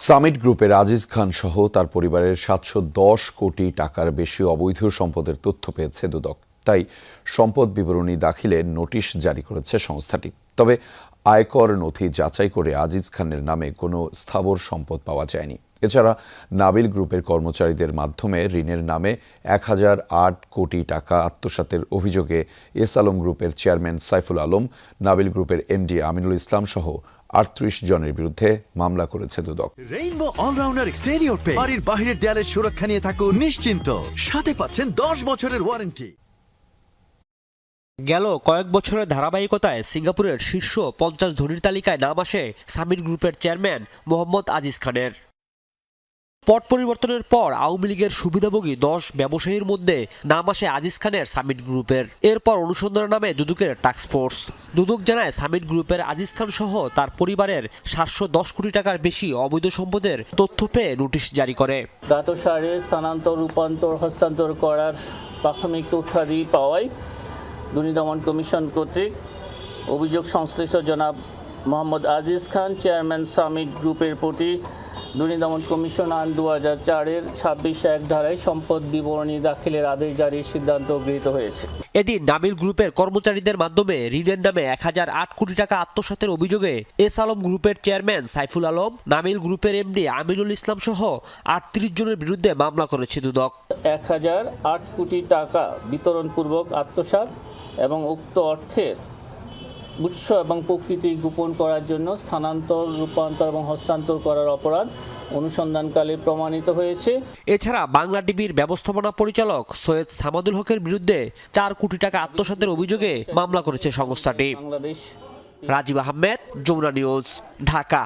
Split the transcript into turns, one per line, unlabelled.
Summit গ্রুপের আজিজ খান সহ তার পরিবারের ৭১০ কোটি টাকার বেশি অবৈধ সম্পদের তথ্য পেয়েছে দুদক। তাই সম্পদ বিবরণী দাখিলের নোটিশ জারি করেছে সংস্থাটি। তবে আয়কর নথি যাচাই করে আজিজ খানের নামে কোনো স্থাবর সম্পদ পাওয়া যায়নি। এছাড়া নাবিল গ্রুপের কর্মচারীদের মাধ্যমে ঋণের নামে ১,০০৮ কোটি টাকা আত্মসাতের অভিযোগে এস আলম গ্রুপের চেয়ারম্যান সাইফুল আলম, নাবিল গ্রুপের এমডি আমিনুল ইসলাম সহ ৩৮ জনের বিরুদ্ধে মামলা করেছে দুদক।
রেইনবো অলরাউন্ডার এক্সটেরিয়র পেইন্ট বাড়ির বাহিরের দেয়ালের সুরক্ষা নিয়ে থাকুন নিশ্চিন্ত, সাথে পাচ্ছেন ১০ বছরের ওয়ারেন্টি।
গেল কয়েক বছরের ধারাবাহিকতায় সিঙ্গাপুরের শীর্ষ ৫০ ধনীর তালিকায় নাম আসে সামিট গ্রুপের চেয়ারম্যান মোহাম্মদ আজিজ খানের। পট পরিবর্তনের পর আওয়ামী লীগের সুবিধাভোগী ১০ ব্যবসায়ীর মধ্যে নাম আসে আজিজ খানের সামিট গ্রুপের। এরপর অনুসন্ধানের নামে দুদকের টাস্কফোর্স। দুদক জানায় সামিট গ্রুপের আজিজ খান সহ তার পরিবারের ৭১০ কোটি টাকার বেশি অবৈধ সম্পদের তথ্য পেয়ে নোটিশ জারি করে।
ধাতু সারের স্থানান্তর, রূপান্তর, হস্তান্তর করার প্রাথমিক তথ্যাদি পাওয়ায় দুর্নীতি দমন কমিশন কর্তৃক অভিযোগ সংশ্লিষ্ট জনাব মোহাম্মদ আজিজ খান চেয়ারম্যান সামিট গ্রুপের প্রতি দুর্নীতি দমন কমিশন আইন ২০০৪-এর ২৬(১) ধারায় সম্পদ বিবরণী দাখিলের আদেশ জারির সিদ্ধান্ত গৃহীত হয়েছে।
এদিন নাবিল গ্রুপের কর্মচারীদের মাধ্যমে ঋণের নামে ১,০০৮ কোটি টাকা আত্মসাতের অভিযোগে এস আলম গ্রুপের চেয়ারম্যান সাইফুল আলম, নাবিল গ্রুপের এমডি আমিনুল ইসলাম সহ ৩৮ জনের বিরুদ্ধে মামলা করেছে দুদক।
১,০০৮ কোটি টাকা বিতরণপূর্বক আত্মসাৎ এবং উক্ত অর্থের উৎস এবং প্রকৃতি গোপন করার জন্য স্থানান্তর, রূপান্তর এবং হস্তান্তর করার অপরাধ অনুসন্ধানকালে প্রমাণিত হয়েছে।
এছাড়া বাংলা টিভির ব্যবস্থাপনা পরিচালক সৈয়দ সামাদুল হকের বিরুদ্ধে ৪ কোটি টাকা আত্মসাতের অভিযোগে মামলা করেছে সংস্থাটি।
বাংলাদেশ।
রাজীব আহমেদ, যমুনা নিউজ, ঢাকা।